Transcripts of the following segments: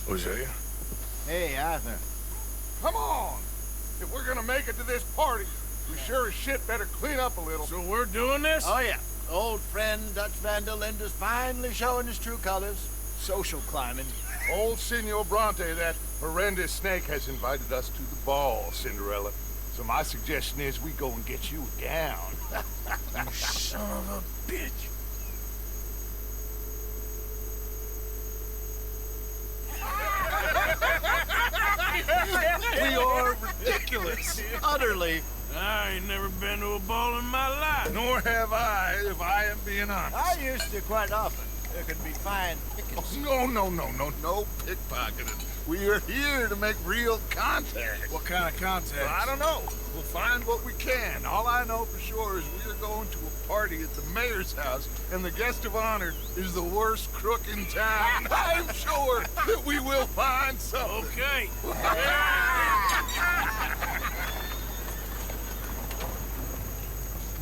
Hosea? Hey, Arthur. Come on! If we're gonna make it to this party, we sure as shit better clean up a little. So we're doing this? Oh, yeah. Old friend Dutch Van der Linde is finally showing his true colors. Social climbing. Old Senor Bronte, that horrendous snake, has invited us to the ball, Cinderella. So my suggestion is we go and get you a gown. You son of a bitch. We are ridiculous. Utterly. I ain't never been to a ball in my life. Nor have I, if I am being honest. I used to quite often. There can be fine pickings. No pickpocketing. We are here to make real contact. What kind of contact? Well, I don't know. We'll find what we can. All I know for sure is we are going to a party at the mayor's house, and the guest of honor is the worst crook in town. I'm sure that we will find something. Okay.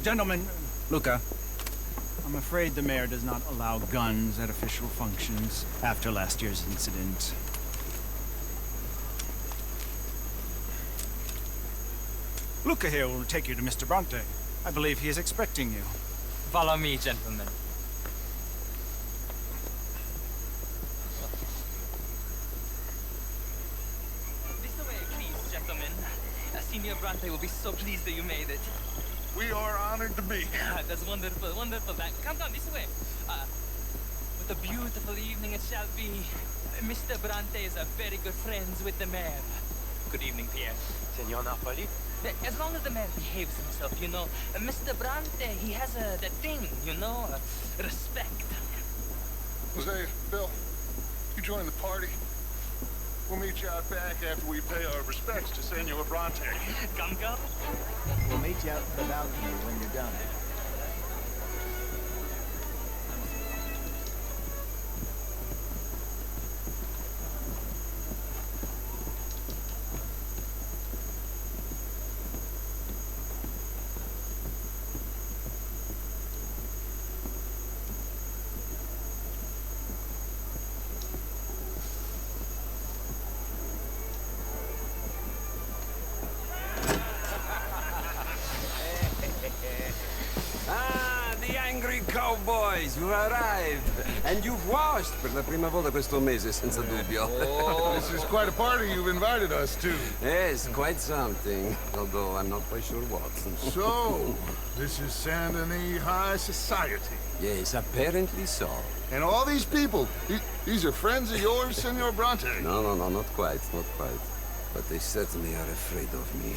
Gentlemen, Luca, I'm afraid the mayor does not allow guns at official functions after last year's incident. Luca here will take you to Mr. Bronte. I believe he is expecting you. Follow me, gentlemen. This way, please, gentlemen. Senior Bronte will be so pleased that you made it. We are honored to be here. That's wonderful, wonderful. Come down this way. What a beautiful evening it shall be. Mr. Bronte is very good friends with the mayor. Good evening, Pierre. Senor Napoli? As long as the man behaves himself, you know. Mr. Bronte, he has that thing, you know, respect. Jose, Bill, you join the party. We'll meet you out back after we pay our respects to Senor Bronte. Come. We'll meet you out in the balcony when you're done. Cowboys, you arrived! And you've washed per la prima volta questo mese, senza dubbio. Oh, this is quite a party you've invited us to. Yes, quite something. Although I'm not quite sure what. So, this is Saint Denis High Society. Yes, apparently so. And all these people, these are friends of yours, Senor Bronte? No, not quite. But they certainly are afraid of me.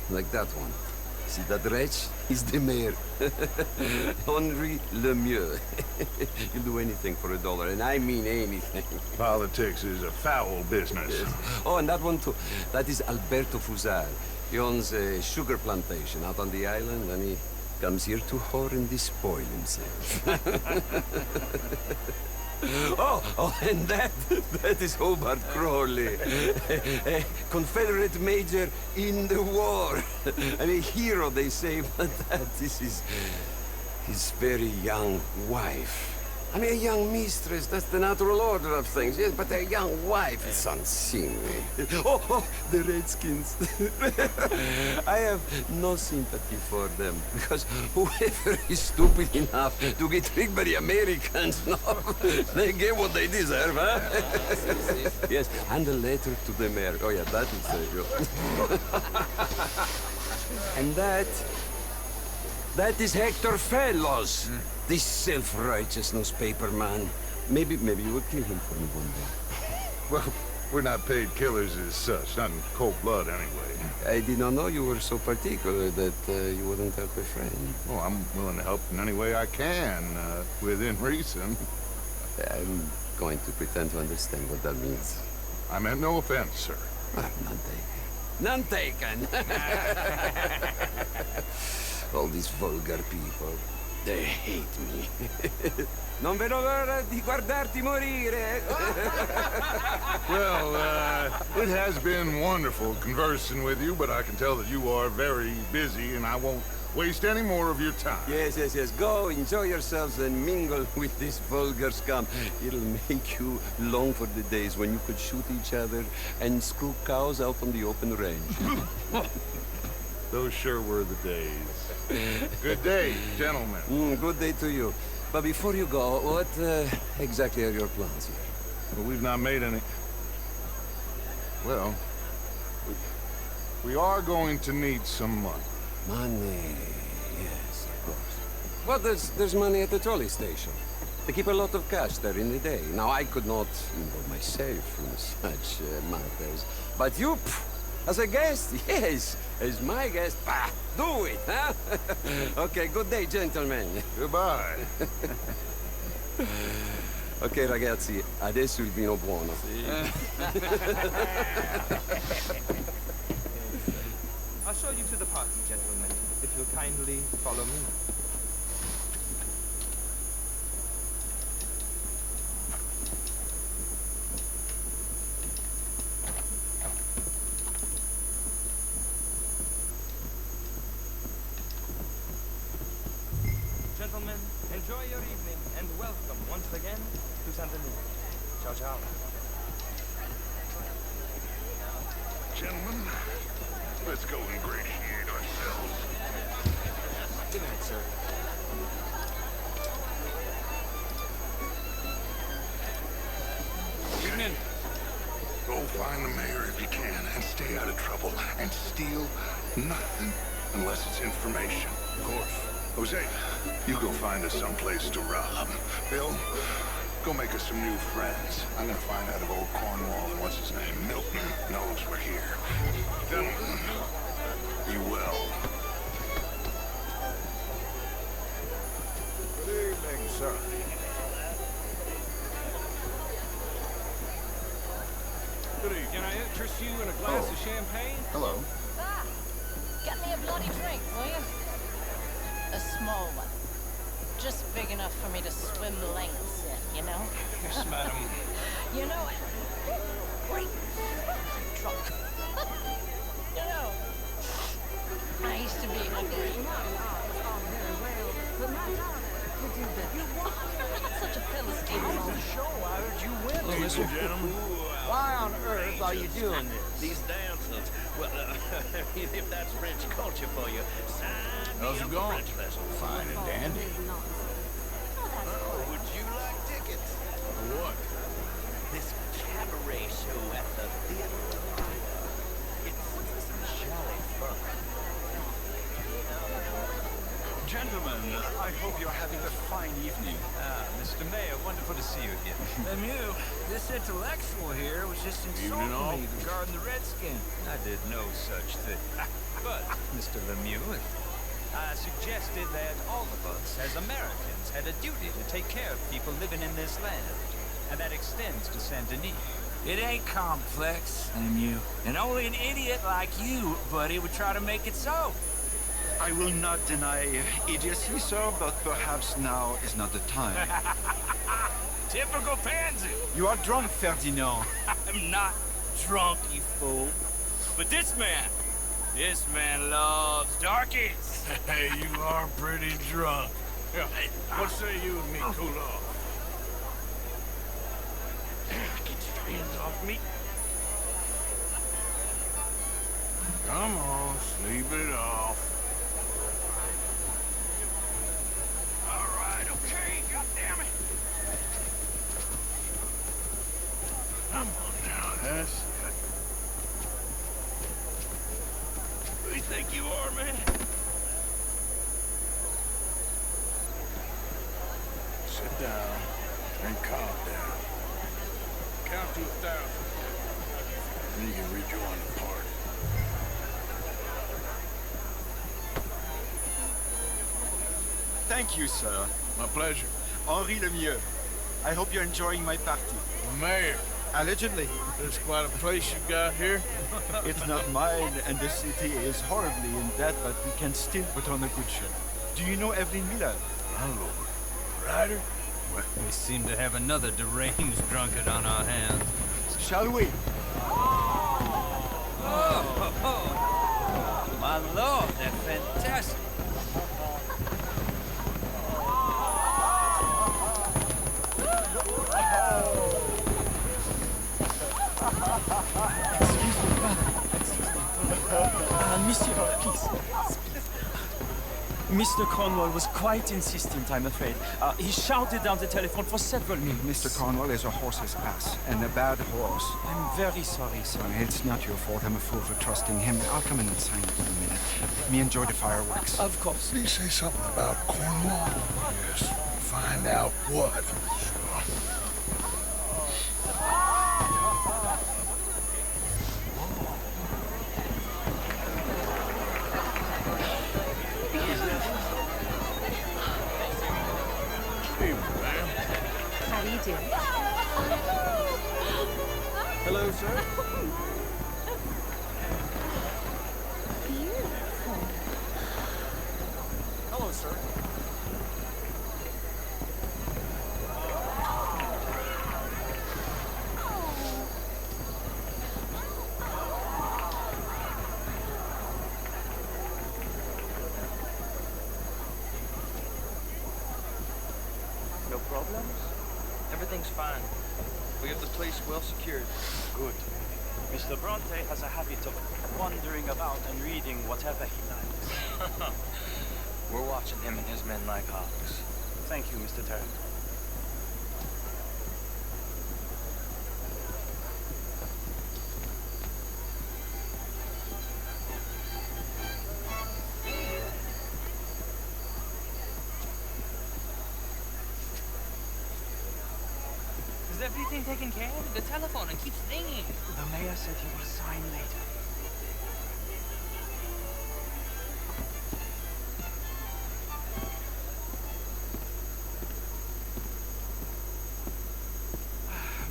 Like that one. See that wretch? He's the mayor. Henri Lemieux. He'll do anything for $1, and I mean anything. Politics is a foul business. Yes. Oh, and that one too. That is Alberto Fusar. He owns a sugar plantation out on the island, and he comes here to whore and despoil himself. Oh, and that is Hobart Crawley, a Confederate major in the war. I mean, hero, they say, but that is his very young wife. I mean, a young mistress, that's the natural order of things, yes, but a young wife is unseemly. Oh, the Redskins. I have no sympathy for them, because whoever is stupid enough to get tricked by the Americans, no, they get what they deserve, huh? Yes, and a letter to the mayor. Oh, yeah, that will save you. And that is Hector Fellows. This self-righteous newspaper man. Maybe you would kill him for me one day. Well, we're not paid killers as such, not in cold blood anyway. I did not know you were so particular that you wouldn't help a friend. Oh, I'm willing to help in any way I can, within reason. I'm going to pretend to understand what that means. I meant no offense, sir. Ah, none taken. All these vulgar people. They hate me. Non vedo l'ora di guardarti morire. Well, it has been wonderful conversing with you, but I can tell that you are very busy, and I won't waste any more of your time. Yes, yes, yes. Go, enjoy yourselves and mingle with this vulgar scum. It'll make you long for the days when you could shoot each other and screw cows out on the open range. Those sure were the days. Good day, gentlemen. Good day to you. But before you go, what exactly are your plans here? Well, we've not made any... Well, we are going to need some money. Money, yes, of course. Well, there's money at the trolley station. They keep a lot of cash there in the day. Now, I could not involve myself in such matters. But you, as a guest, yes, as my guest, do it, huh? Okay, good day, gentlemen. Goodbye. Ok, ragazzi, adesso il vino buono. I'll show you to the party, gentlemen, if you'll kindly follow me. Gentlemen, enjoy your evening and welcome once again to Santa Lucia. Ciao, ciao. Gentlemen, let's go ingratiate ourselves. Good night, sir. Evening. Go find the mayor if you can and stay out of trouble and steal nothing unless it's information. Of course. Jose, you go find us someplace to rob. Bill, go make us some new friends. I'm gonna find out if old Cornwall and what's his name, Milton, knows we're here. Gentlemen, be well. Good evening, sir. Good evening. Can I interest you in a glass of champagne? Hello. Ah, get me a bloody drink, will you? A small one. Just big enough for me to swim lengths in, you know? Yes, madam. You know, great drunk. You know, I used to be ugly. I'm not such a philistine. Hello, Mr. Gentlemen. Why on earth are you doing this? These dancers. Well, if that's French culture for you, sign me How's it up going? for French lesson. Fine and dandy. Oh, would you like tickets? What? This cabaret show at the theater. It's jolly fun. Gentlemen, I hope you're having a fine evening. Mr. Mayor, wonderful to see you again. Lemieux, this intellectual here was just Evening all. insulting me regarding the Redskin. I did no such thing. But, Mr. Lemieux, I suggested that all of us, as Americans, had a duty to take care of people living in this land. And that extends to Saint Denis. It ain't complex, Lemieux. And only an idiot like you, buddy, would try to make it so. I will not deny idiocy, sir, but perhaps now is not the time. Typical pansy. You are drunk, Ferdinand. I'm not drunk, you fool. But this man loves darkies. Hey, you are pretty drunk. Yeah, what say you and me cool off? Get your hands off me. Come on, sleep it off. Come on now, that's it. Who do you think you are, man? Sit down and calm down. Count to 1,000. Then you can rejoin the party. Thank you, sir. My pleasure. Henri Lemieux. I hope you're enjoying my party. The mayor. Allegedly. There's quite a place you got here. It's not mine, and the city is horribly in debt, but we can still put on a good show. Do you know Evelyn Miller? My lord. Ryder? We seem to have another deranged drunkard on our hands. Shall we? My lord, they're fantastic. Mr. Cornwall was quite insistent, I'm afraid. He shouted down the telephone for several minutes. Mr. Cornwall is a horse's ass, and a bad horse. I'm very sorry, sir. It's not your fault. I'm a fool for trusting him. I'll come in and sign it in a minute. Let me enjoy the fireworks. Of course. Did he say something about Cornwall? Yes. Find out what. How do you do? Hello, sir. Beautiful. Hello, sir. No problems? Everything's fine. We have the place well secured. Good. Mr. Bronte has a habit of wandering about and reading whatever he likes. We're watching him and his men like hawks. Thank you, Mr. Tarrant. Is everything taken care of? The telephone, it keeps ringing. The mayor said he will sign later.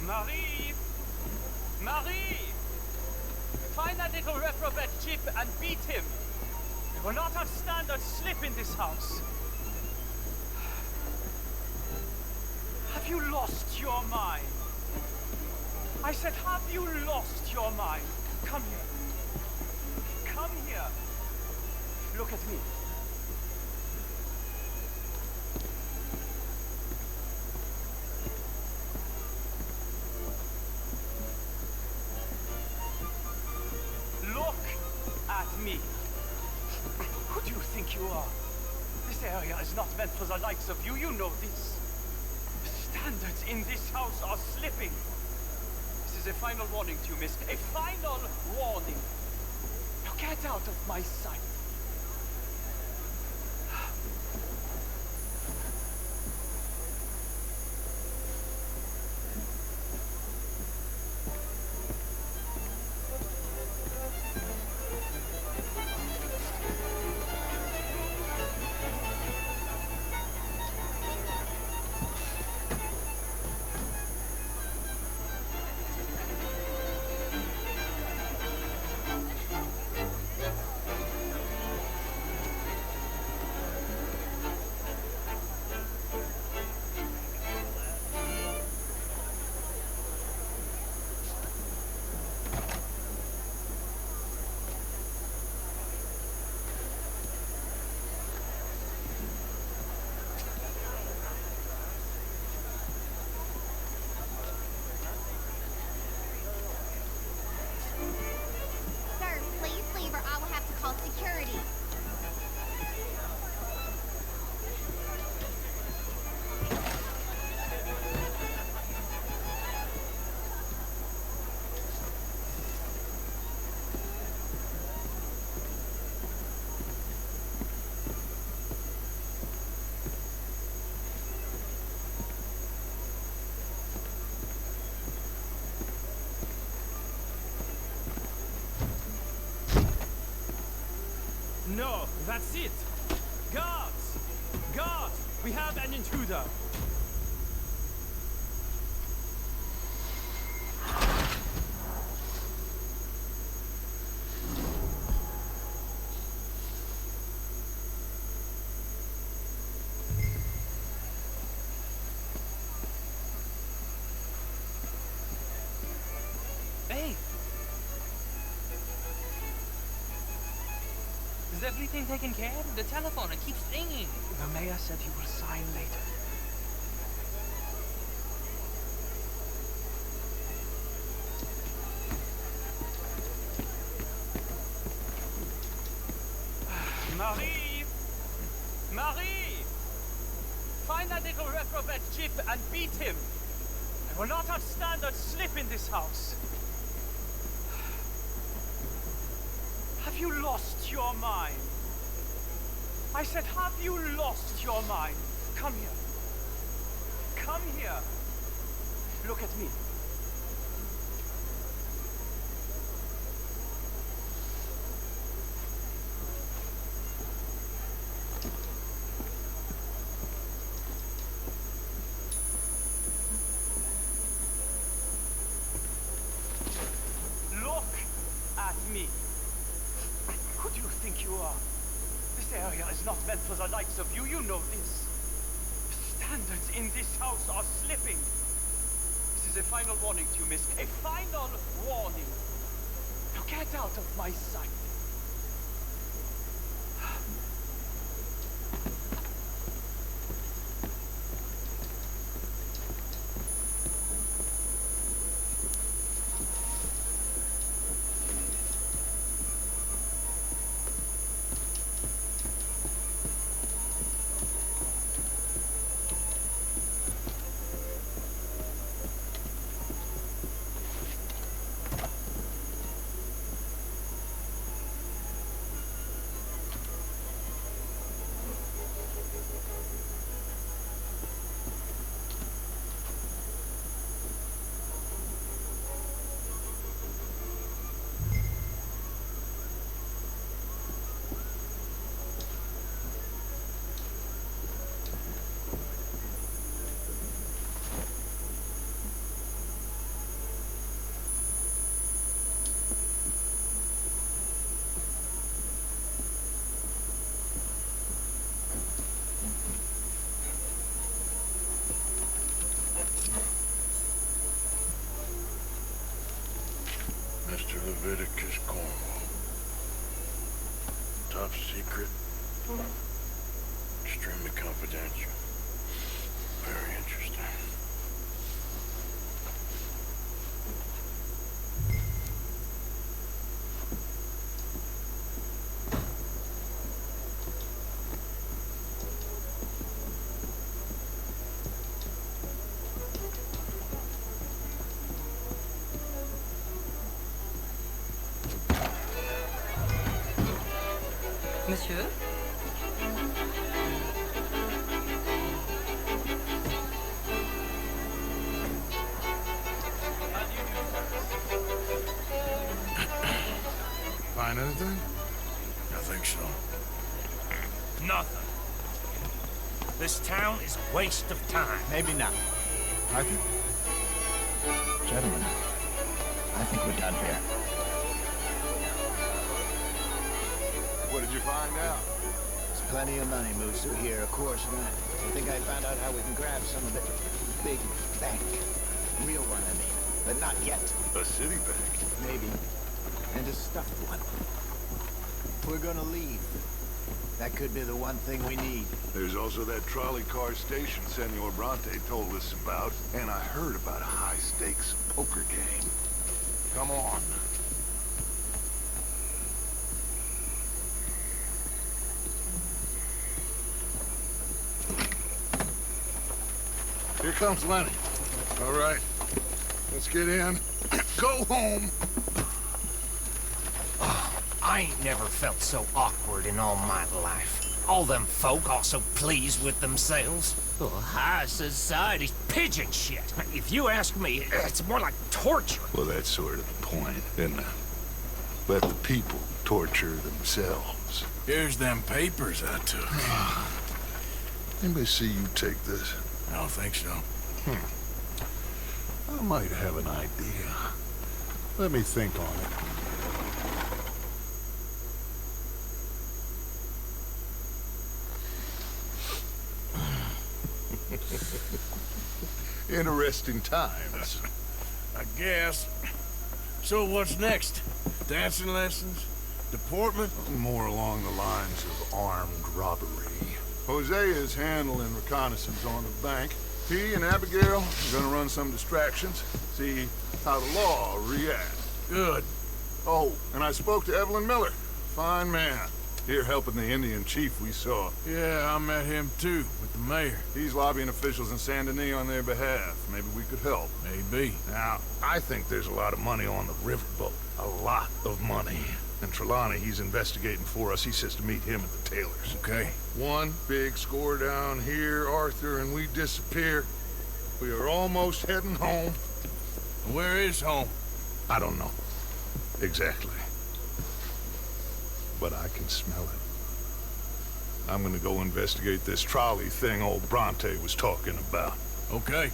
Marie! Marie! Find that little reprobate Chip and beat him. We will not have standard slip in this house. Have you lost your mind? I said, have you lost your mind? Come here. Come here. Look at me. Look at me. Who do you think you are? This area is not meant for the likes of you. You know this. The standards in this house are slipping. This is a final warning to you, miss. A final warning. Now get out of my sight. Sir, please leave or I will have to call security. No, that's it. Guards! Guards! We have an intruder. Hey! Is everything taken care of? The telephone, it keeps ringing. The mayor said he will sign later. Marie! take a reprobate jeep and beat him. I will not have standard slip in this house. Have you lost your mind? I said, have you lost your mind? Come here. Come here. Look at me. Look at me. Who do you think you are? This area is not meant for the likes of you. You know this. The standards in this house are slipping. This is a final warning to you, miss. A final warning. Now get out of my sight. Mr. Leviticus Cornwall. Top secret. Extremely confidential. Very interesting. Monsieur? Find anything? I think so. Nothing. This town is a waste of time. Maybe not. I think... Gentlemen, I think we're done here. What did you find out? There's plenty of money moves through here, of course, and I think I found out how we can grab some of it. Big bank. Real one, I mean. But not yet. A city bank? Maybe. And a stuffed one. If we're gonna leave, that could be the one thing we need. There's also that trolley car station Senor Bronte told us about, and I heard about a high-stakes poker game. Come on. Here comes Lenny. All right, let's get in. Go home. I ain't never felt so awkward in all my life. All them folk all so pleased with themselves. Oh, high society's pigeon shit. If you ask me, it's more like torture. Well, that's sort of the point, isn't it? Let the people torture themselves. Here's them papers I took. Anybody see you take this? I don't think so. I might have an idea. Let me think on it. Interesting times. I guess. So what's next? Dancing lessons? Deportment? More along the lines of armed robbery. Hosea is handling reconnaissance on the bank. He and Abigail are gonna run some distractions, see how the law reacts. Good. Oh, and I spoke to Evelyn Miller. Fine man. Here helping the Indian chief we saw. Yeah, I met him too, with the mayor. He's lobbying officials in Saint Denis on their behalf. Maybe we could help. Maybe. Now, I think there's a lot of money on the riverboat. A lot of money. And Trelawney, he's investigating for us. He says to meet him at the Taylor's. Okay. One big score down here, Arthur, and we disappear. We are almost heading home. Where is home? I don't know. Exactly. But I can smell it. I'm gonna go investigate this trolley thing old Bronte was talking about. Okay.